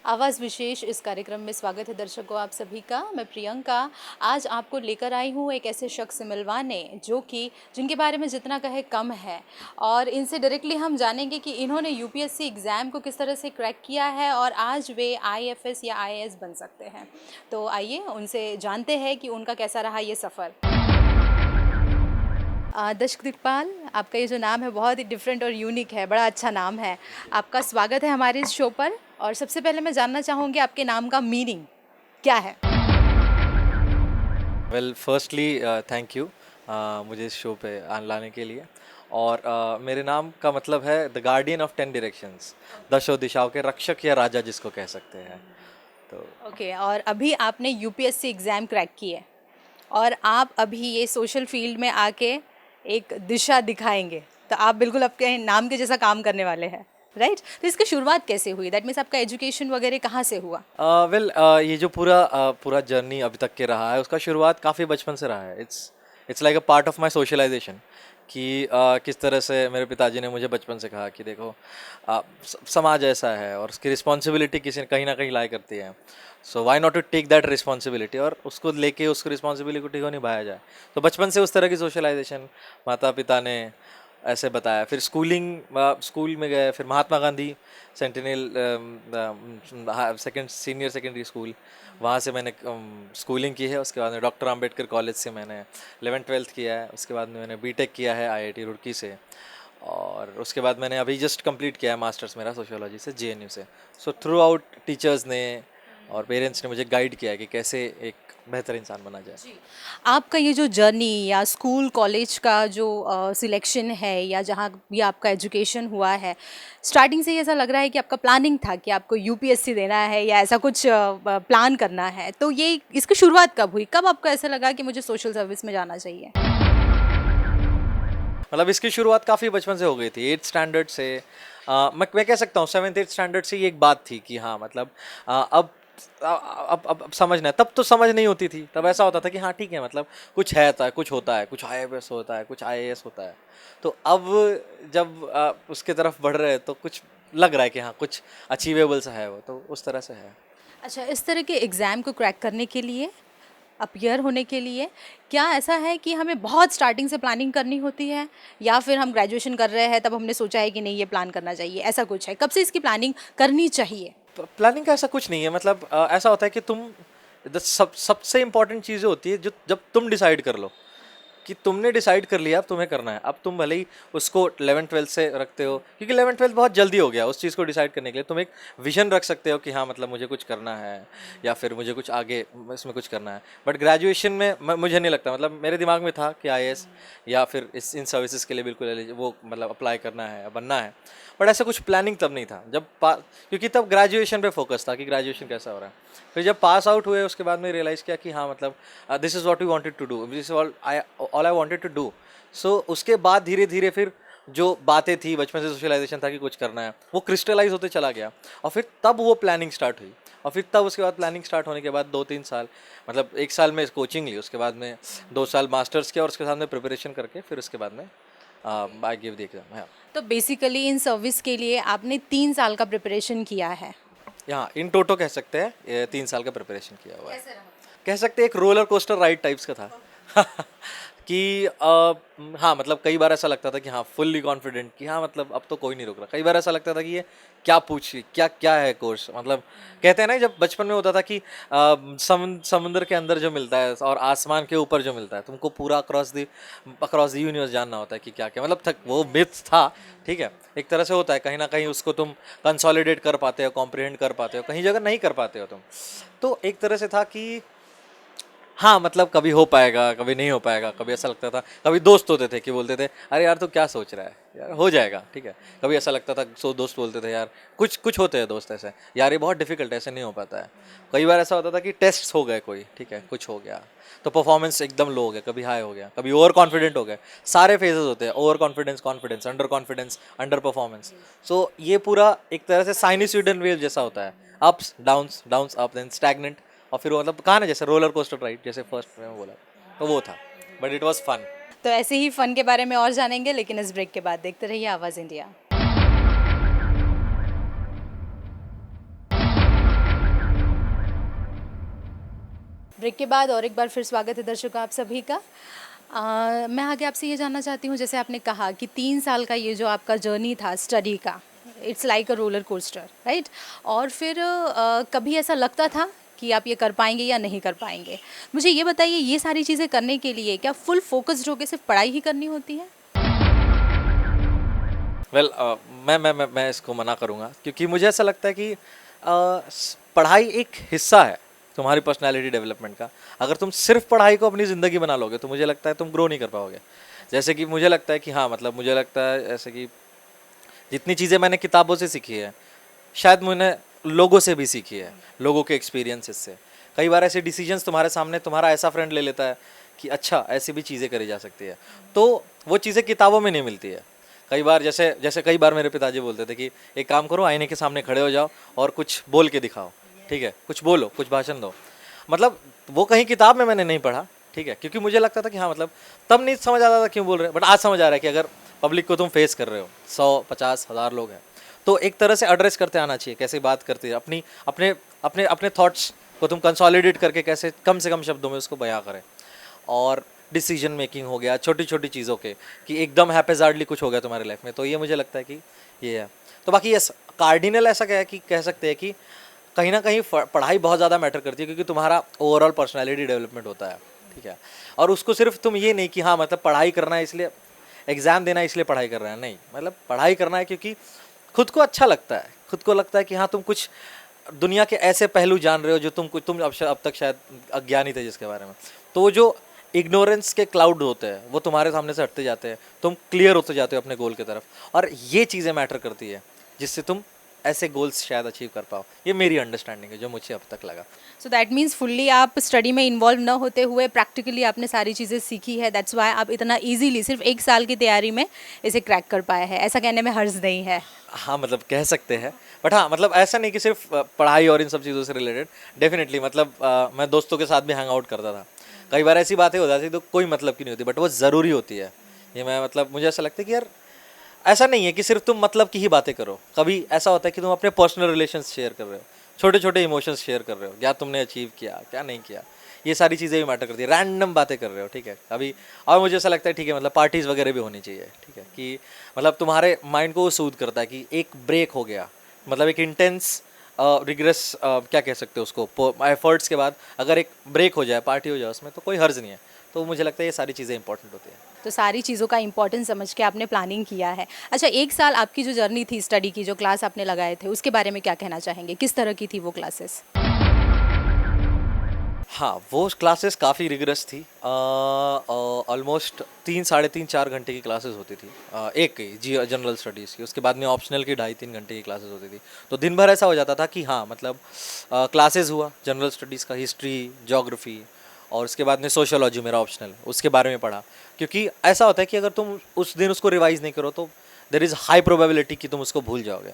आवाज़ विशेष इस कार्यक्रम में स्वागत है दर्शकों आप सभी का। मैं प्रियंका आज आपको लेकर आई हूँ एक ऐसे शख्स से मिलवाने जो कि जिनके बारे में जितना कहे कम है, और इनसे डायरेक्टली हम जानेंगे कि इन्होंने यूपीएससी एग्ज़ाम को किस तरह से क्रैक किया है और आज वे आईएफएस या आईएएस बन सकते हैं। तो आइए उनसे जानते हैं कि उनका कैसा रहा ये सफ़र। दर्शक दिक्पाल, आपका ये जो नाम है बहुत ही डिफरेंट और यूनिक है, बड़ा अच्छा नाम है। आपका स्वागत है हमारे इस शो पर। और सबसे पहले मैं जानना चाहूँगी आपके नाम का मीनिंग क्या है? वेल फर्स्टली थैंक यू मुझे इस शो पे लाने के लिए। और मेरे नाम का मतलब है द गार्डियन ऑफ 10 डायरेक्शंस, दशो दिशाओं के रक्षक या राजा जिसको कह सकते हैं। तो ओके, और अभी आपने यूपीएससी एग्ज़ाम क्रैक की है और आप अभी ये सोशल फील्ड में आके एक दिशा दिखाएंगे, तो आप बिल्कुल आपके नाम के जैसा काम करने वाले हैं, राइट? तो इसकी शुरुआत कैसे हुई? दैट मीन्स आपका एजुकेशन वगैरह कहाँ से हुआ? वेल ये जो पूरा जर्नी अभी तक के रहा है उसका शुरुआत काफ़ी बचपन से रहा है। It's like a part of my socialization कि किस तरह से मेरे पिताजी ने मुझे बचपन से कहा कि देखो समाज ऐसा है और उसकी रिस्पॉन्सिबिलिटी किसी कहीं ना कहीं लाई करती है। So why not to take that responsibility और उसको लेके उसको रिस्पॉन्सिबिलिटी को निभाया जाए। तो बचपन से उस तरह की सोशलाइजेशन माता पिता ने ऐसे बताया। फिर स्कूल में गए, फिर Mahatma Gandhi sentinel senior secondary school, वहाँ से मैंने स्कूलिंग की है। उसके बाद में डॉक्टर अंबेडकर कॉलेज से मैंने 11th-12th किया है। उसके बाद में मैंने बीटेक किया है आईआईटी रुड़की से, और उसके बाद मैंने अभी जस्ट कंप्लीट किया है मास्टर्स मेरा सोशियोलॉजी से जेएनयू से। सो थ्रू आउट टीचर्स ने और पेरेंट्स ने मुझे गाइड किया है कि कैसे एक बेहतर इंसान बना जाए। जी। आपका ये जो जर्नी या स्कूल कॉलेज का जो सिलेक्शन है या जहाँ भी आपका एजुकेशन हुआ है, स्टार्टिंग से ही ऐसा लग रहा है कि आपका प्लानिंग था कि आपको यूपीएससी देना है या ऐसा कुछ प्लान करना है, तो ये इसकी शुरुआत कब हुई? कब आपको ऐसा लगा कि मुझे सोशल सर्विस में जाना चाहिए? मतलब इसकी शुरुआत काफ़ी बचपन से हो गई थी, 8th स्टैंडर्ड से। मैं कह सकता हूँ 7th-8th स्टैंडर्ड से ये एक बात थी कि हाँ मतलब अब समझना है। तब तो समझ नहीं होती थी, तब ऐसा होता था कि हाँ ठीक है, मतलब कुछ है था, कुछ होता है, कुछ आईएएस होता है, कुछ आईएएस होता है। तो अब जब उसके तरफ बढ़ रहे हैं तो कुछ लग रहा है कि हाँ कुछ अचीवेबल सा है, वो तो उस तरह से है। अच्छा, इस तरह के एग्ज़ाम को क्रैक करने के लिए, अपीयर होने के लिए, क्या ऐसा है कि हमें बहुत स्टार्टिंग से प्लानिंग करनी होती है, या फिर हम ग्रेजुएशन कर रहे हैं तब हमने सोचा है कि नहीं ये प्लान करना चाहिए, ऐसा कुछ है? कब से इसकी प्लानिंग करनी चाहिए? प्लानिंग का ऐसा कुछ नहीं है। मतलब ऐसा होता है कि सबसे इम्पोर्टेंट चीज़ें होती है जो जब तुम डिसाइड कर लो कि तुमने डिसाइड कर लिया अब तुम्हें करना है। अब तुम भले ही उसको 11th-12th से रखते हो, क्योंकि 11th-12th बहुत जल्दी हो गया उस चीज़ को डिसाइड करने के लिए। तुम एक विजन रख सकते हो कि हाँ मतलब मुझे कुछ करना है या फिर मुझे कुछ आगे इसमें कुछ करना है। बट ग्रेजुएशन में मुझे नहीं लगता, मतलब मेरे दिमाग में था कि आईएएस या फिर इन सर्विसेज के लिए बिल्कुल वो मतलब अप्लाई करना है, बनना है। बट ऐसा कुछ प्लानिंग तब नहीं था क्योंकि तब ग्रेजुएशन पे फोकस था कि ग्रेजुएशन कैसा हो रहा है। फिर जब पास आउट हुए उसके बाद में रियलाइज़ किया कि हाँ मतलब this is what we wanted to do, this is all I wanted to do. So उसके बाद धीरे धीरे फिर जो बातें थी बचपन से सोशलाइजेशन था कि कुछ करना है, वो क्रिस्टलाइज होते चला गया। और फिर तब वो प्लानिंग स्टार्ट हुई। और फिर तब उसके बाद प्लानिंग स्टार्ट होने के बाद 2-3 साल, मतलब 1 साल में कोचिंग ली, उसके बाद में 2 साल मास्टर्स किया और उसके साथ में प्रिपरेशन करके फिर उसके बाद में आई गिव द एग्जाम। हाँ, तो बेसिकली इन सर्विस के लिए आपने 3 साल का प्रिपरेशन किया है। यहाँ इन टोटो कह सकते हैं 3 साल का प्रिपरेशन किया हुआ है। कह सकते हैं एक रोलर कोस्टर राइड टाइप्स का था कि हाँ मतलब कई बार ऐसा लगता था कि हाँ फुल्ली कॉन्फिडेंट कि हाँ मतलब अब तो कोई नहीं रोक रहा। कई बार ऐसा लगता था कि ये क्या पूछ क्या क्या है कोर्स, मतलब कहते हैं ना जब बचपन में होता था कि समुद्र के अंदर जो मिलता है और आसमान के ऊपर जो मिलता है, तुमको पूरा अक्रॉस द यूनिवर्स जानना होता है कि क्या क्या, मतलब वो मिथ था। ठीक है, एक तरह से होता है, कहीं ना कहीं उसको तुम कंसोलिडेट कर पाते हो, कॉम्प्रिहेंड कर पाते हो, कहीं जगह नहीं कर पाते हो तुम। तो एक तरह से था कि हाँ मतलब कभी हो पाएगा कभी नहीं हो पाएगा। कभी ऐसा लगता था, कभी दोस्त होते थे कि बोलते थे अरे यार तू क्या सोच रहा है, यार हो जाएगा ठीक है। कभी ऐसा लगता था, दोस्त बोलते थे यार कुछ कुछ होते हैं दोस्त ऐसे, यार ये बहुत डिफिकल्ट है, ऐसे नहीं हो पाता है। कई बार ऐसा होता था कि टेस्ट हो गए कोई, ठीक है कुछ हो गया तो परफॉर्मेंस एकदम लो हो गया, कभी हाई हो गया, कभी ओवर कॉन्फिडेंट हो गए। सारे फेजेस होते हैं, over confidence, confidence, under performance. So ये पूरा एक तरह से साइनोसॉइडल वेव जैसा होता है, ups downs, downs up, then stagnant. और फिर वो मतलब कहा ना जैसे रोलर कोस्टर राइड, जैसे फर्स्ट में बोला, तो वो था। But it was fun. तो ऐसे ही फ़न के बारे में और जानेंगे, लेकिन इस ब्रेक के बाद देखते रहिए आवाज़ इंडिया। ब्रेक के बाद और एक बार फिर स्वागत है दर्शकों आप सभी का। मैं आगे आपसे ये जानना चाहती हूँ, जैसे आपने कहा कि 3 साल का ये जो आपका जर्नी था स्टडी का, it's like a roller coaster, right? और फिर कभी ऐसा लगता था कि आप ये कर पाएंगे या नहीं कर पाएंगे? मुझे ये बताइए, ये सारी चीज़ें करने के लिए क्या फुल फोकस्ड होकर सिर्फ पढ़ाई ही करनी होती है? वेल मैं इसको मना करूँगा, क्योंकि मुझे ऐसा लगता है कि पढ़ाई एक हिस्सा है तुम्हारी पर्सनालिटी डेवलपमेंट का। अगर तुम सिर्फ पढ़ाई को अपनी ज़िंदगी बना लोगे तो मुझे लगता है तुम ग्रो नहीं कर पाओगे। जैसे कि मुझे लगता है कि हाँ, मतलब मुझे लगता है ऐसे कि जितनी चीज़ें मैंने किताबों से सीखी है, शायद मैंने लोगों से भी सीखी है, लोगों के एक्सपीरियंसेस से। कई बार ऐसे डिसीजंस तुम्हारे सामने तुम्हारा ऐसा फ्रेंड ले लेता है कि अच्छा ऐसी भी चीज़ें करी जा सकती है, तो वो चीज़ें किताबों में नहीं मिलती है। कई बार जैसे जैसे कई बार मेरे पिताजी बोलते थे कि एक काम करो, आईने के सामने खड़े हो जाओ और कुछ बोल के दिखाओ, ठीक है, कुछ बोलो, कुछ भाषण दो। मतलब वो कहीं किताब में मैंने नहीं पढ़ा, ठीक है, क्योंकि मुझे लगता था कि हाँ, मतलब तब नहीं समझ आता था क्यों बोल रहे हैं, बट आज समझ आ रहा है कि अगर पब्लिक को तुम फेस कर रहे हो, 100, 50, 1000 लोग हैं, तो एक तरह से एड्रेस करते आना चाहिए, कैसे बात करते हैं, अपनी अपने अपने अपने थॉट्स को तुम कंसोलिडेट करके कैसे कम से कम शब्दों में उसको बयां करें। और डिसीजन मेकिंग हो गया, छोटी छोटी चीज़ों के, कि एकदम हैपेजार्डली कुछ हो गया तुम्हारी लाइफ में, तो ये मुझे लगता है कि ये है। तो बाकी ये कार्डिनल ऐसा क्या है कि कह सकते हैं कि कहीं ना कहीं पढ़ाई बहुत ज़्यादा मैटर करती है, क्योंकि तुम्हारा ओवरऑल पर्सनैलिटी डेवलपमेंट होता है, ठीक है। और उसको सिर्फ तुम ये नहीं कि हाँ, मतलब पढ़ाई करना है इसलिए, एग्ज़ाम देना है इसलिए पढ़ाई कर रहे हैं, नहीं, मतलब पढ़ाई करना है क्योंकि खुद को अच्छा लगता है, खुद को लगता है कि हाँ, तुम कुछ दुनिया के ऐसे पहलू जान रहे हो जो तुम अब तक शायद अज्ञानी थे जिसके बारे में। तो वो जो इग्नोरेंस के क्लाउड होते हैं वो तुम्हारे सामने से हटते जाते हैं, तुम क्लियर होते जाते हो अपने गोल की तरफ, और ये चीज़ें मैटर करती है जिससे तुम ऐसे गोल्स शायद अचीव कर पाओ। ये मेरी अंडरस्टैंडिंग है जो मुझे अब तक लगा। सो दैट मीन्स फुल्ली आप स्टडी में इन्वॉल्व न होते हुए प्रैक्टिकली आपने सारी चीज़ें सीखी है, दैट्स वाई आप इतना इजीली सिर्फ 1 साल की तैयारी में इसे क्रैक कर पाए हैं। ऐसा कहने में हर्ज नहीं है। हाँ, मतलब कह सकते हैं, बट हाँ, मतलब ऐसा नहीं कि सिर्फ पढ़ाई और इन सब चीज़ों से रिलेटेड। डेफिनेटली मतलब मैं दोस्तों के साथ भी हैंग आउट करता था। कई बार ऐसी बातें हो जाती तो कोई मतलब की नहीं होती, बट वो ज़रूरी होती है। ये मैं मतलब मुझे ऐसा लगता है कि यार ऐसा नहीं है कि सिर्फ तुम मतलब की ही बातें करो। कभी ऐसा होता है कि तुम अपने पर्सनल रिलेशंस शेयर कर रहे हो, छोटे छोटे इमोशंस शेयर कर रहे हो, क्या तुमने अचीव किया, क्या नहीं किया, ये सारी चीज़ें भी मैटर करती है। रैंडम बातें कर रहे हो, ठीक है, कभी। और मुझे ऐसा लगता है ठीक है, मतलब पार्टीज़ वगैरह भी होनी चाहिए, ठीक है, कि मतलब तुम्हारे माइंड को वो सूद करता है कि एक ब्रेक हो गया, मतलब एक इंटेंस रिग्रेस क्या कह सकते हो उसको, एफर्ट्स के बाद अगर एक ब्रेक हो जाए, पार्टी हो जाए, उसमें तो कोई हर्ज नहीं है। तो मुझे लगता है ये सारी चीज़ें इंपॉर्टेंट होती हैं। तो सारी चीज़ों का इंपॉर्टेंस समझ के आपने प्लानिंग किया है। अच्छा, 1 साल आपकी जो जर्नी थी स्टडी की, जो क्लास आपने लगाए थे, उसके बारे में क्या कहना चाहेंगे? किस तरह की थी वो क्लासेस? हाँ, वो क्लासेस काफ़ी रिगरस थी। ऑलमोस्ट 3, साढ़े 3, 4 घंटे की क्लासेस होती थी। एक की जी जनरल स्टडीज़ की, उसके बाद में ऑप्शनल की 2.5-3 घंटे की क्लासेस होती थी। तो दिन भर ऐसा हो जाता था कि हाँ, मतलब क्लासेस हुआ जनरल स्टडीज़ का, हिस्ट्री, ज्योग्राफी, और उसके बाद में सोशियोलॉजी मेरा ऑप्शनल, उसके बारे में पढ़ा। क्योंकि ऐसा होता है कि अगर तुम उस दिन उसको रिवाइज़ नहीं करो तो देयर इज़ हाई प्रोबेबिलिटी कि तुम उसको भूल जाओगे।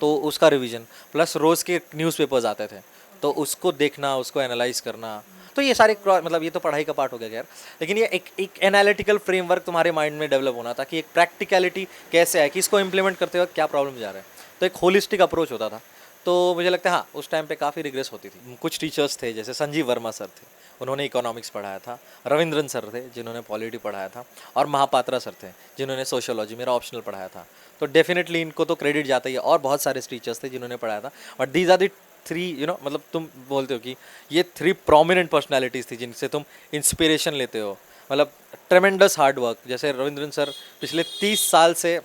तो उसका रिवीजन प्लस रोज़ के न्यूज़पेपर्स आते थे, तो उसको देखना, उसको एनालाइज करना, तो ये सारे मतलब ये तो पढ़ाई का पार्ट हो गया खैर। लेकिन ये एक एनालिटिकल फ्रेमवर्क तुम्हारे माइंड में डेवलप होना था कि एक प्रैक्टिकलिटी कैसे है, कि इसको इम्प्लीमेंट करते वक्त क्या प्रॉब्लम जा रहा है। तो एक होलिस्टिक अप्रोच होता था। तो मुझे लगता है हाँ, उस टाइम पे काफ़ी रिग्रेस होती थी। कुछ टीचर्स थे, जैसे संजीव वर्मा सर थे, उन्होंने इकोनॉमिक्स पढ़ाया था। रविंद्रन सर थे जिन्होंने पॉलिटी पढ़ाया था, और महापात्रा सर थे जिन्होंने सोशियोलॉजी मेरा ऑप्शनल पढ़ाया था। तो डेफिनेटली इनको तो क्रेडिट जाता ही है, और बहुत सारे टीचर्स थे जिन्होंने पढ़ाया था। बट दीज आर दी 3, मतलब तुम बोलते हो कि ये 3 प्रोमिनेंट पर्सनैलिटीज़ थी जिनसे तुम इंस्पिरेशन लेते हो। मतलब ट्रेमेंडस हार्ड वर्क, जैसे रविंद्रन सर पिछले 30 साल से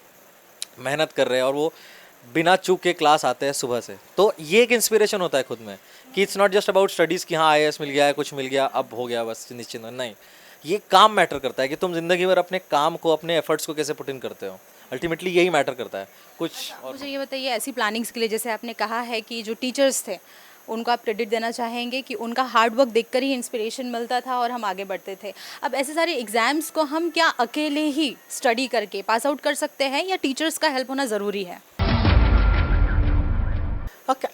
मेहनत कर रहे हैं और वो बिना चूक के क्लास आते हैं सुबह से। तो ये एक इंस्पिरेशन होता है खुद में कि it's not just about studies कि हाँ IAS मिल गया है, कुछ मिल गया, अब हो गया बस निश्चिंत। नहीं, ये काम मैटर करता है कि तुम ज़िंदगी भर अपने काम को, अपने एफर्ट्स को कैसे पुट इन करते हो। अल्टीमेटली यही मैटर करता है कुछ। और मुझे ये बताइए, ऐसी प्लानिंग्स के लिए जैसे आपने कहा है कि जो टीचर्स थे उनको आप क्रेडिट देना चाहेंगे कि उनका हार्ड वर्क देखकर ही इंस्पिरेशन मिलता था और हम आगे बढ़ते थे। अब ऐसे सारे एग्जाम्स को हम क्या अकेले ही स्टडी करके पास आउट कर सकते हैं, या टीचर्स का हेल्प होना ज़रूरी है?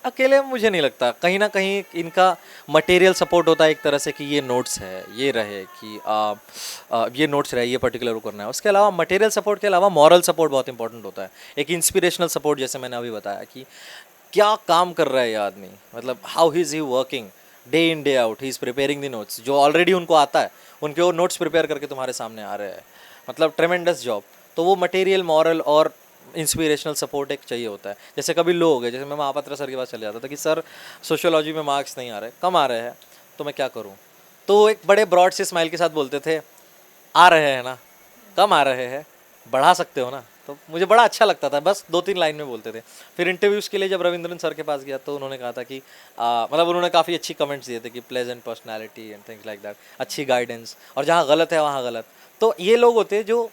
अकेले मुझे नहीं लगता, कहीं ना कहीं इनका मटेरियल सपोर्ट होता है एक तरह से, कि ये नोट्स है, ये रहे कि ये नोट्स रहे, ये पर्टिकुलर करना है। उसके अलावा मटेरियल सपोर्ट के अलावा मॉरल सपोर्ट बहुत इंपॉर्टेंट होता है। एक इंस्पिरेशनल सपोर्ट, जैसे मैंने अभी बताया कि क्या काम कर रहा है ये आदमी, मतलब how is he working day in day out he is preparing the notes, जो ऑलरेडी उनको आता है उनके वो नोट्स प्रिपेयर करके तुम्हारे सामने आ रहे हैं, मतलब ट्रेमेंडस जॉब। तो वो मटेरियल, मॉरल और इंस्पिरेशनल सपोर्ट एक चाहिए होता है। जैसे कभी लो हो गए, जैसे मैं महापात्रा सर के पास चले जाता था कि सर सोशियोलॉजी में मार्क्स नहीं आ रहे, कम आ रहे हैं, तो मैं क्या करूँ? तो एक बड़े ब्रॉड से स्माइल के साथ बोलते थे, आ रहे हैं ना, कम आ रहे हैं, बढ़ा सकते हो ना। तो मुझे बड़ा अच्छा लगता था, बस 2-3 लाइन में बोलते थे। फिर इंटरव्यूज़ के लिए जब रविंद्रन सर के पास गया तो उन्होंने कहा था कि मतलब उन्होंने काफ़ी अच्छी कमेंट्स दिए थे कि pleasant personality and things like that, अच्छी गाइडेंस, और जहाँ गलत है वहाँ गलत। तो ये लोग होते हैं जो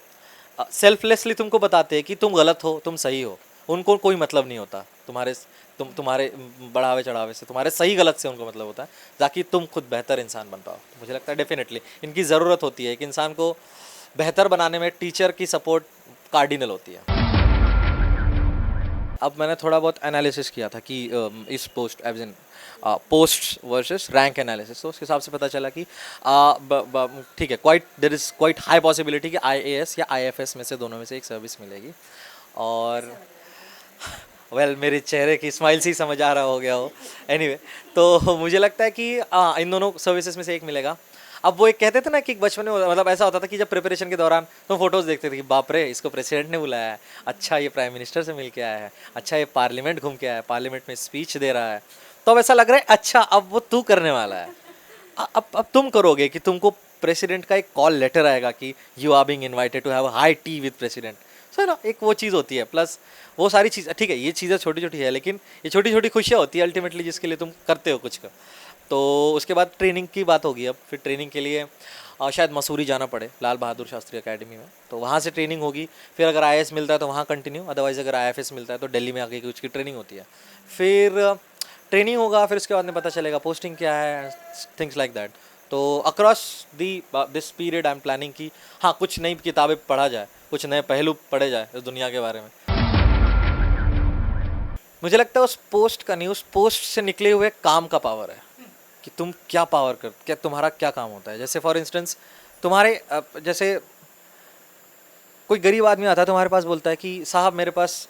सेल्फलेसली तुमको बताते हैं कि तुम गलत हो, तुम सही हो, उनको कोई मतलब नहीं होता तुम्हारे बढ़ावे चढ़ावे से, तुम्हारे सही गलत से उनको मतलब होता है, ताकि तुम खुद बेहतर इंसान बन पाओ। मुझे लगता है डेफिनेटली इनकी ज़रूरत होती है, एक इंसान को बेहतर बनाने में टीचर की सपोर्ट कार्डिनल होती है। अब मैंने थोड़ा बहुत एनालिसिस किया था कि इस post age in post versus rank analysis, तो उसके हिसाब से पता चला कि ठीक है, there is quite high possibility कि IAS या IFS में से दोनों में से एक सर्विस मिलेगी। और वेल मेरे चेहरे की स्माइल से ही समझ आ रहा हो गया हो। एनीवे तो मुझे लगता है कि इन दोनों सर्विसेज में से एक मिलेगा। अब वो एक कहते थे ना कि बचपन में मतलब ऐसा होता था कि जब प्रिपरेशन के दौरान तुम फोटोज़ देखते थे कि बाप रे, इसको प्रेसिडेंट ने बुलाया है, अच्छा ये प्राइम मिनिस्टर से मिल के आया है, अच्छा ये पार्लियामेंट घूम के आया है, पार्लियामेंट में स्पीच दे रहा है। तो अब ऐसा लग रहा है अच्छा अब वो तू करने वाला है, अब तुम करोगे कि तुमको प्रेसिडेंट का एक कॉल लेटर आएगा कि you are being invited to have a high tea with president. So ना एक वो चीज़ होती है, प्लस वो सारी चीज़ ठीक है, ये चीज़ें छोटी छोटी है, लेकिन ये छोटी छोटी खुशियाँ होती है अल्टीमेटली जिसके लिए तुम करते हो कुछ का। तो उसके बाद ट्रेनिंग की बात होगी। अब फिर ट्रेनिंग के लिए शायद मसूरी जाना पड़े, लाल बहादुर शास्त्री एकेडमी में, तो वहाँ से ट्रेनिंग होगी। फिर अगर IAS मिलता है तो वहाँ कंटिन्यू, अदरवाइज़ अगर IFS मिलता है तो दिल्ली में आके कुछ की ट्रेनिंग होती है। फिर ट्रेनिंग होगा, फिर उसके बाद में पता चलेगा पोस्टिंग क्या है, थिंग्स लाइक दैट। तो across this period I am planning कि हाँ कुछ नई किताबें पढ़ा जाए, कुछ नए पहलू पढ़े जाए इस दुनिया के बारे में। मुझे लगता है उस पोस्ट का नहीं, उस पोस्ट से निकले हुए काम का पावर है कि तुम क्या पावर कर, क्या तुम्हारा क्या काम होता है। जैसे फॉर इंस्टेंस तुम्हारे जैसे कोई गरीब आदमी आता है तुम्हारे पास, बोलता है कि साहब मेरे पास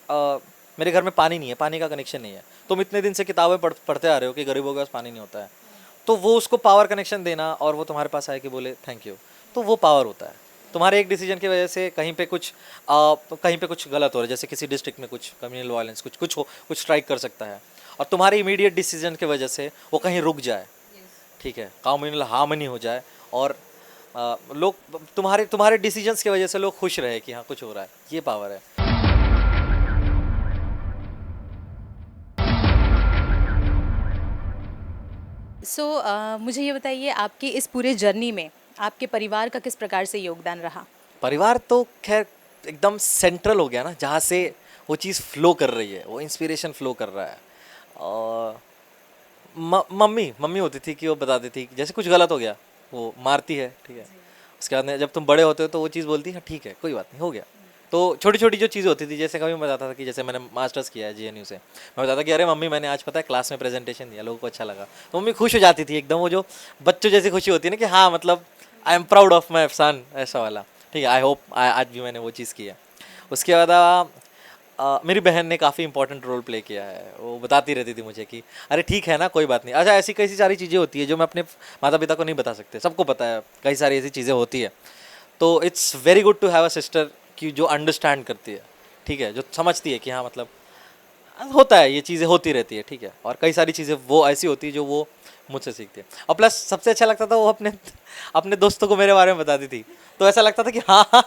मेरे घर में पानी नहीं है, पानी का कनेक्शन नहीं है। तुम इतने दिन से किताबें पढ़ते आ रहे हो कि गरीबों के पास पानी नहीं होता है, तो वो उसको पावर कनेक्शन देना और वो तुम्हारे पास आए कि बोले थैंक यू, तो वो पावर होता है। तुम्हारे एक डिसीजन की वजह से कहीं पे कुछ गलत हो रहा है, जैसे किसी डिस्ट्रिक्ट में कुछ कम्युनल वायलेंस कुछ स्ट्राइक कर सकता है, और तुम्हारे इमीडिएट डिसीजन की वजह से वो कहीं रुक जाए, ठीक है, कम्युनल हार्मनी हो जाए, और लोग तुम्हारे डिसीजंस की वजह से लोग खुश रहे कि हाँ कुछ हो रहा है, ये पावर है। मुझे ये बताइए, आपकी इस पूरे जर्नी में आपके परिवार का किस प्रकार से योगदान रहा? परिवार तो खैर एकदम सेंट्रल हो गया ना, जहाँ से वो चीज़ फ्लो कर रही है, वो इंस्पिरेशन फ्लो कर रहा है। और मम्मी होती थी कि वो बताती थी कि जैसे कुछ गलत हो गया, वो मारती है, ठीक है, उसके बाद में जब तुम बड़े होते हो तो वो चीज़ बोलती है हाँ ठीक है कोई बात नहीं, हो गया। तो छोटी छोटी जो चीज़ें होती थी, जैसे कभी मैं बताता था कि जैसे मैंने मास्टर्स किया है GNU से, मैं बताता कि अरे मम्मी मैंने आज पता है क्लास में प्रेजेंटेशन दिया, लोगों को अच्छा लगा, तो मम्मी खुश हो जाती थी एकदम, वो जो बच्चों जैसी खुशी होती है ना कि हाँ मतलब I am proud of my son, ऐसा वाला, ठीक है। आई होप आज भी मैंने वो चीज़ किया। उसके बाद मेरी बहन ने काफ़ी इंपॉर्टेंट रोल प्ले किया है, वो बताती रहती थी मुझे कि अरे ठीक है ना कोई बात नहीं। अच्छा ऐसी कई सारी चीज़ें होती है जो मैं अपने माता पिता को नहीं बता सकते, सबको पता है कई सारी ऐसी चीज़ें होती है। तो it's very good to have a sister कि जो अंडरस्टैंड करती है, ठीक है, जो समझती है कि हाँ मतलब होता है, ये चीज़ें होती रहती है, ठीक है। और कई सारी चीज़ें वो ऐसी होती है जो वो मुझसे सीखती है। और प्लस सबसे अच्छा लगता था वो अपने दोस्तों को मेरे बारे में बताती थी, तो ऐसा लगता था कि हाँ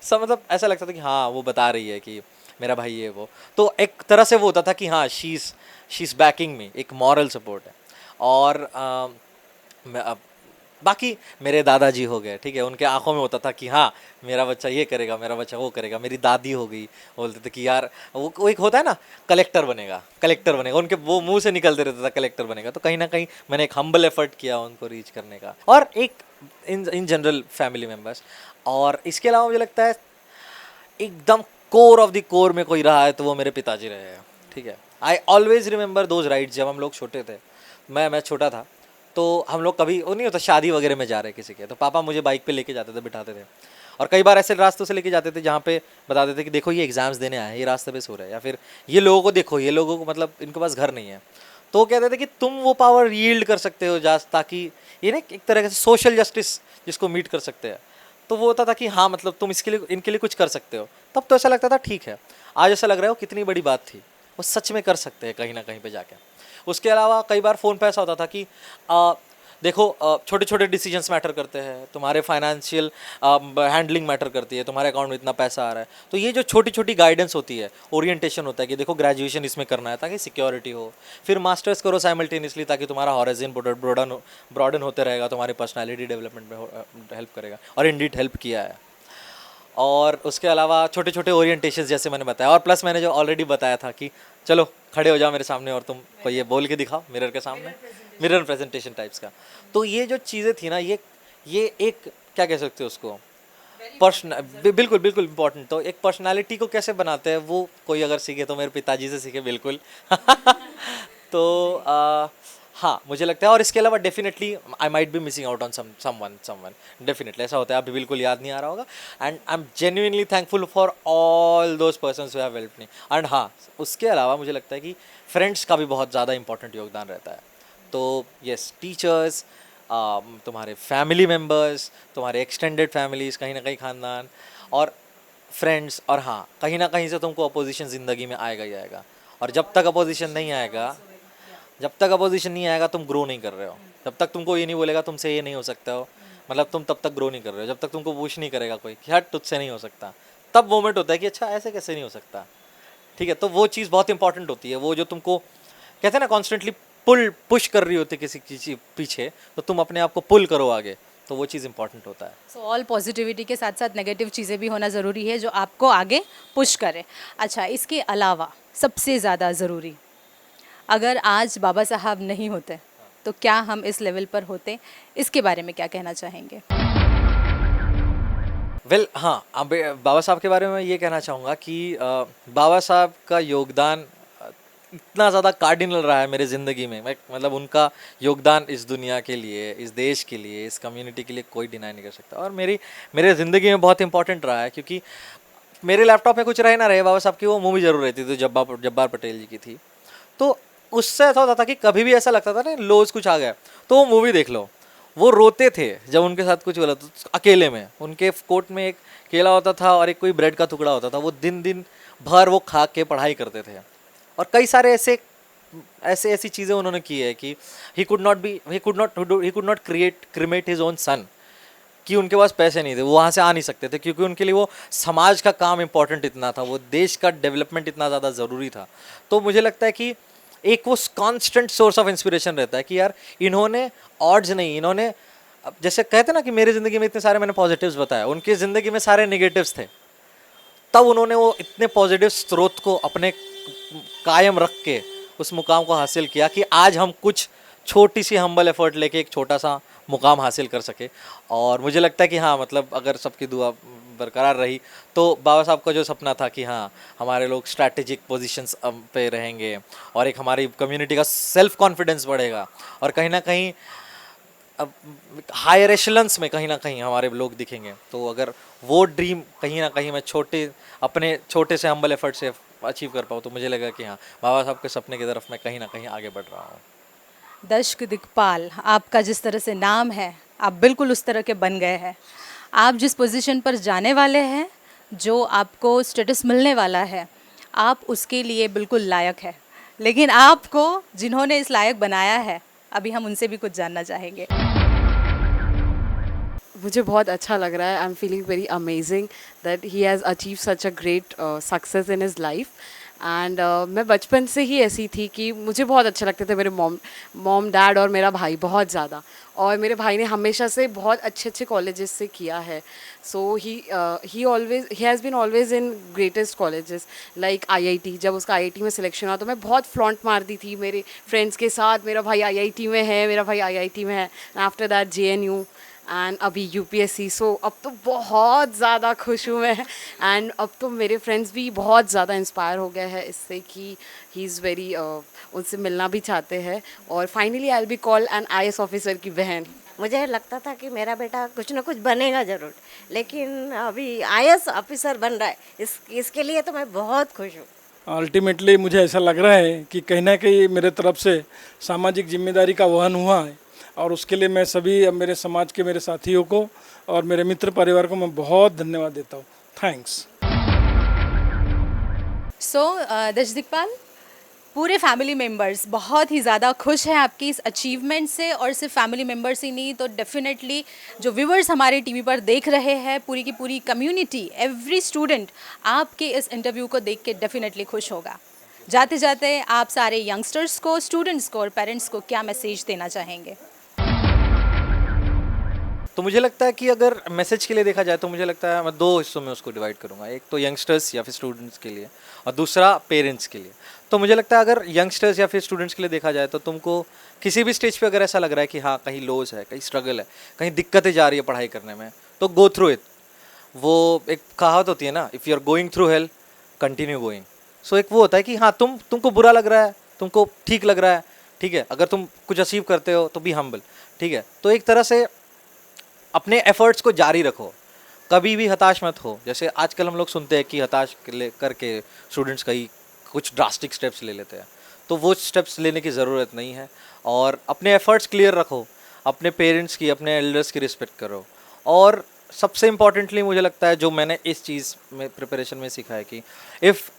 सब मतलब ऐसा लगता था कि हाँ वो बता रही है कि मेरा भाई है वो, तो एक तरह से वो होता था कि हाँ शी इज़ बैकिंग मी, एक मॉरल सपोर्ट है। और बाकी मेरे दादाजी हो गए, ठीक है, उनके आंखों में होता था कि हाँ मेरा बच्चा ये करेगा, मेरा बच्चा वो करेगा। मेरी दादी हो गई, बोलते थे कि यार वो एक होता है ना कलेक्टर बनेगा, उनके वो मुंह से निकलते रहता था कलेक्टर बनेगा। तो कहीं ना कहीं मैंने एक हम्बल एफर्ट किया उनको रीच करने का, और एक इन जनरल फैमिली मेम्बर्स। और इसके अलावा मुझे लगता है एकदम कोर ऑफ द कोर में कोई रहा है तो वो मेरे पिताजी रहे हैं, ठीक है। I always remember those rides, जब हम लोग छोटे थे, मैं छोटा था, तो हम लोग कभी वो नहीं होता शादी वगैरह में जा रहे किसी के, तो पापा मुझे बाइक पे लेके जाते थे, बिठाते थे, और कई बार ऐसे रास्तों से लेके जाते थे जहाँ पे बताते थे कि देखो ये एग्ज़ाम्स देने आए हैं, ये रास्ते पे सो रहे हैं, या फिर ये लोगों को देखो, ये लोगों को मतलब इनके पास घर नहीं है। तो वो कहते थे कि तुम वो पावर यील्ड कर सकते हो ताकि ये ना एक तरह से सोशल जस्टिस जिसको मीट कर सकते हैं। तो वो होता था कि हाँ मतलब तुम इसके लिए इनके लिए कुछ कर सकते हो। तब तो ऐसा लगता था ठीक है। आज ऐसा लग रहा है वो कितनी बड़ी बात थी, वो सच में कर सकते हैं कहीं ना कहीं पे जाके। उसके अलावा कई बार फ़ोन पे ऐसा होता था कि देखो छोटे छोटे डिसीजंस मैटर करते हैं, तुम्हारे फाइनेंशियल हैंडलिंग मैटर करती है, तुम्हारे अकाउंट में इतना पैसा आ रहा है। तो ये जो छोटी छोटी गाइडेंस होती है, ओरिएंटेशन होता है कि देखो ग्रेजुएशन इसमें करना है ताकि सिक्योरिटी हो, फिर मास्टर्स करो साइमल्टेनियसली ताकि तुम्हारा हॉराइजन ब्रॉडन होते रहेगा, तुम्हारी पर्सनैलिटी डेवलपमेंट में हेल्प करेगा, और इंडीड हेल्प किया है। और उसके अलावा छोटे छोटे ओरिएंटेशन जैसे मैंने बताया, और प्लस मैंने जो ऑलरेडी बताया था कि चलो खड़े हो जाओ मेरे सामने और तुम को ये बोल के दिखाओ मिरर के सामने, मिरर प्रेजेंटेशन टाइप्स का। तो ये जो चीज़ें थी ना, ये एक क्या कह सकते हो उसको, बिल्कुल बिल्कुल इम्पोर्टेंट। तो एक पर्सनालिटी को कैसे बनाते हैं वो कोई अगर सीखे तो मेरे पिताजी से सीखे बिल्कुल। तो हाँ मुझे लगता है। और इसके अलावा definitely I might be missing out on someone definitely ऐसा होता है, अभी बिल्कुल याद नहीं आ रहा होगा। And I am genuinely thankful for all those persons who have helped me. And हाँ उसके अलावा मुझे लगता है कि फ्रेंड्स का भी बहुत ज़्यादा इंपॉर्टेंट योगदान रहता है। तो यस, टीचर्स, तुम्हारे फैमिली मेम्बर्स, तुम्हारे एक्सटेंडेड फैमिलीज़, कहीं ना कहीं ख़ानदान और फ्रेंड्स, और हाँ कहीं ना कहीं से तुमको अपोजिशन ज़िंदगी में आएगा ही आएगा। और जब तक अपोजिशन नहीं आएगा, तुम ग्रो नहीं कर रहे हो। जब तक तुमको ये नहीं बोलेगा तुमसे ये नहीं हो सकता हो, मतलब तुम तब तक ग्रो नहीं कर रहे हो। जब तक तुमको पुश नहीं करेगा कोई कि हट तुझसे नहीं हो सकता, तब मोमेंट होता है कि अच्छा ऐसे कैसे नहीं हो सकता। ठीक है, तो वो चीज़ बहुत इंपॉर्टेंट होती है। वो जो तुमको कहते हैं ना कॉन्स्टेंटली पुश कर रही होती है किसी चीज़ पीछे, तो तुम अपने आप को पुल करो आगे, तो वो चीज़ इंपॉर्टेंट होता है। सो ऑल पॉजिटिविटी के साथ साथ नेगेटिव चीज़ें भी होना ज़रूरी है जो आपको आगे पुश करे। अच्छा, इसके अलावा सबसे ज़्यादा ज़रूरी, अगर आज बाबा साहब नहीं होते तो क्या हम इस लेवल पर होते, इसके बारे में क्या कहना चाहेंगे? वेल हाँ, अब बाबा साहब के बारे में मैं ये कहना चाहूँगा कि बाबा साहब का योगदान इतना ज़्यादा कार्डिनल रहा है मेरे ज़िंदगी में। मैं मतलब उनका योगदान इस दुनिया के लिए, इस देश के लिए, इस कम्युनिटी के लिए कोई डिनाई नहीं कर सकता। और मेरे ज़िंदगी में बहुत इंपॉर्टेंट रहा है, क्योंकि मेरे लैपटॉप में कुछ रहे ना रहे, बाबा साहब की वो मूवी ज़रूर रहती थी, जब्बार पटेल जी की थी। तो उससे ऐसा होता था कि कभी भी ऐसा लगता था ना लोज कुछ आ गया तो वो मूवी देख लो। वो रोते थे जब उनके साथ कुछ गलत, अकेले में उनके कोट में एक केला होता था और एक कोई ब्रेड का टुकड़ा होता था, वो दिन भर वो खा के पढ़ाई करते थे। और कई सारे ऐसी चीज़ें उन्होंने की है कि he could not cremate his own son, कि उनके पास पैसे नहीं थे, वो वहाँ से आ नहीं सकते थे, क्योंकि उनके लिए वो समाज का काम इंपॉर्टेंट इतना था, वो देश का डेवलपमेंट इतना ज़्यादा ज़रूरी था। तो मुझे लगता है कि एक वो कांस्टेंट सोर्स ऑफ इंस्पिरेशन रहता है कि यार इन्होंने ऑड्स नहीं, इन्होंने अब जैसे कहते हैं ना कि मेरी ज़िंदगी में इतने सारे मैंने पॉजिटिव्स बताया, उनकी ज़िंदगी में सारे नेगेटिव्स थे, तब उन्होंने वो इतने पॉजिटिव स्रोत को अपने कायम रख के उस मुकाम को हासिल किया कि आज हम कुछ छोटी सी हम्बल एफर्ट लेके एक छोटा सा मुकाम हासिल कर सके। और मुझे लगता है कि हाँ मतलब अगर सबकी दुआ बरकरार रही तो बाबा साहब का जो सपना था कि हाँ हमारे लोग स्ट्रैटेजिक पोजीशंस पे रहेंगे और एक हमारी कम्युनिटी का सेल्फ कॉन्फिडेंस बढ़ेगा, और कहीं ना कहीं अब हायर एशेलेंस में कहीं ना कहीं हमारे लोग दिखेंगे। तो अगर वो ड्रीम कहीं ना कहीं मैं अपने छोटे से हम्बल एफर्ट से अचीव कर पाऊँ, तो मुझे लगा कि हाँ बाबा साहब के सपने की तरफ मैं कहीं ना कहीं आगे बढ़ रहा हूँ। दर्शक दिक्पाल, आपका जिस तरह से नाम है, आप बिल्कुल उस तरह के बन गए हैं। आप जिस पोजीशन पर जाने वाले हैं, जो आपको स्टेटस मिलने वाला है, आप उसके लिए बिल्कुल लायक है। लेकिन आपको जिन्होंने इस लायक बनाया है, अभी हम उनसे भी कुछ जानना चाहेंगे। मुझे बहुत अच्छा लग रहा है। I am feeling very amazing that he has achieve such a great success in his life. And मैं बचपन से ही ऐसी थी कि मुझे बहुत अच्छे लगते थे मेरे मॉम डैड और मेरा भाई बहुत ज़्यादा। और मेरे भाई ने हमेशा से बहुत अच्छे कॉलेजेस से किया है। So he has been always in greatest colleges like IIT। जब उसका IIT में सिलेक्शन हुआ तो मैं बहुत फ्लॉन्ट मारती थी मेरे फ्रेंड्स के साथ, मेरा भाई IIT में है, मेरा भाई IIT में है। आफ्टर दैट JNU एंड अभी UPSC। सो अब तो बहुत ज़्यादा खुश हूँ मैं। एंड अब तो मेरे फ्रेंड्स भी बहुत ज़्यादा इंस्पायर हो गए हैं इससे कि ही इज़ वेरी उनसे मिलना भी चाहते हैं। और finally I will be called an IAS officer की बहन। मुझे लगता था कि मेरा बेटा कुछ ना कुछ बनेगा ज़रूर, लेकिन अभी IAS ऑफिसर बन रहा है, इसके लिए तो मैं बहुत खुश हूँ। अल्टीमेटली मुझे ऐसा लग रहा है कि कहीं ना कहीं मेरे तरफ से सामाजिक जिम्मेदारी का वहन हुआ है, और उसके लिए मैं सभी मेरे समाज के मेरे साथियों को और मेरे मित्र परिवार को मैं बहुत धन्यवाद देता हूँ। थैंक्स। सो दशदिकपाल, पूरे फैमिली मेम्बर्स बहुत ही ज़्यादा खुश हैं आपकी इस अचीवमेंट से, और सिर्फ फैमिली मेम्बर्स ही नहीं तो डेफिनेटली जो व्यूवर्स हमारे टीवी पर देख रहे हैं, पूरी की पूरी कम्युनिटी, एवरी स्टूडेंट आपके इस इंटरव्यू को देख के डेफिनेटली खुश होगा। जाते जाते आप सारे यंगस्टर्स को, स्टूडेंट्स को और पेरेंट्स को क्या मैसेज देना चाहेंगे? तो मुझे लगता है कि अगर मैसेज के लिए देखा जाए तो मुझे लगता है मैं दो हिस्सों में उसको डिवाइड करूंगा, एक तो यंगस्टर्स या फिर स्टूडेंट्स के लिए और दूसरा पेरेंट्स के लिए। तो मुझे लगता है अगर यंगस्टर्स या फिर स्टूडेंट्स के लिए देखा जाए तो तुमको किसी भी स्टेज पे अगर ऐसा लग रहा है कि हाँ कहीं लॉस है, कहीं स्ट्रगल है, कहीं दिक्कतें जा रही है पढ़ाई करने में, तो गो थ्रू इट। वो एक कहावत होती है ना, if you are going through hell continue going. So एक वो होता है कि हाँ तुमको बुरा लग रहा है, तुमको ठीक लग रहा है, ठीक है, अगर तुम कुछ अचीव करते हो तो बी हम्बल, ठीक है। तो एक तरह से अपने एफर्ट्स को जारी रखो, कभी भी हताश मत हो। जैसे आजकल हम लोग सुनते हैं कि हताश करके स्टूडेंट्स कई कुछ ड्रास्टिक स्टेप्स ले लेते हैं, तो वो स्टेप्स लेने की ज़रूरत नहीं है। और अपने एफर्ट्स क्लियर रखो, अपने पेरेंट्स की, अपने एल्डर्स की रिस्पेक्ट करो। और सबसे इम्पॉर्टेंटली मुझे लगता है जो मैंने इस चीज़ में प्रिपरेशन में सीखा है कि if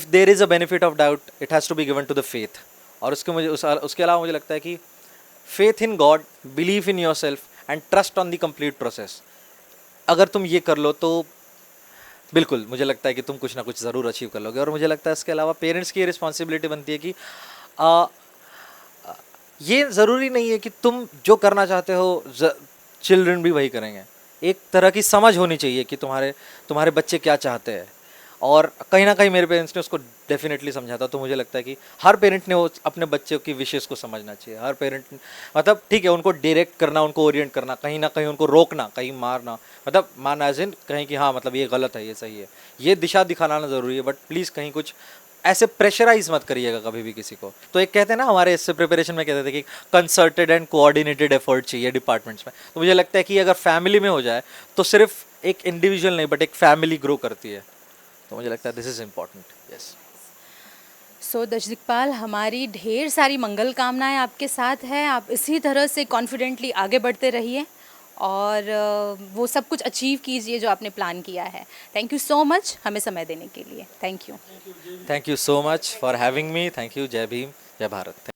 there is a benefit of doubt it has to be given to the faith. और उसके अलावा मुझे लगता है कि faith in God, believe in yourself and trust on the complete process. अगर तुम ये कर लो तो बिल्कुल मुझे लगता है कि तुम कुछ ना कुछ ज़रूर अचीव कर लोगे। और मुझे लगता है इसके अलावा पेरेंट्स की ये रिस्पॉन्सिबिलिटी बनती है कि ये ज़रूरी नहीं है कि तुम जो करना चाहते हो चिल्ड्रन भी वही करेंगे। एक तरह की समझ होनी चाहिए कि तुम्हारे बच्चे क्या चाहते हैं। और कहीं ना कहीं मेरे पेरेंट्स ने उसको डेफिनेटली समझा था। तो मुझे लगता है कि हर पेरेंट ने वो अपने बच्चों की विशेष को समझना चाहिए। हर पेरेंट मतलब ठीक है, उनको डायरेक्ट करना, उनको ओरिएंट करना, कहीं ना कहीं उनको रोकना, कहीं मारना, मतलब मारना एज इन कहीं कि हाँ मतलब ये गलत है, ये सही है, ये दिशा दिखाना ज़रूरी है। बट प्लीज़ कहीं कुछ ऐसे प्रेशराइज मत करिएगा कभी भी किसी को। तो एक कहते हैं ना, हमारे इससे प्रिपरेशन में कहते थे कि कंसर्टेड एंड कोऑर्डिनेटेड एफर्ट चाहिए डिपार्टमेंट्स में। तो मुझे लगता है कि अगर फैमिली में हो जाए तो सिर्फ एक इंडिविजुअल नहीं बट एक फैमिली ग्रो करती है। तो मुझे लगता है दिस इज़ इम्पॉर्टेंट। यस। सो दशदिकपाल, हमारी ढेर सारी मंगल कामनाएं आपके साथ है। आप इसी तरह से कॉन्फिडेंटली आगे बढ़ते रहिए और वो सब कुछ अचीव कीजिए जो आपने प्लान किया है। थैंक यू सो मच हमें समय देने के लिए। Thank you so much for having me. Thank you. जय भीम, जय भारत।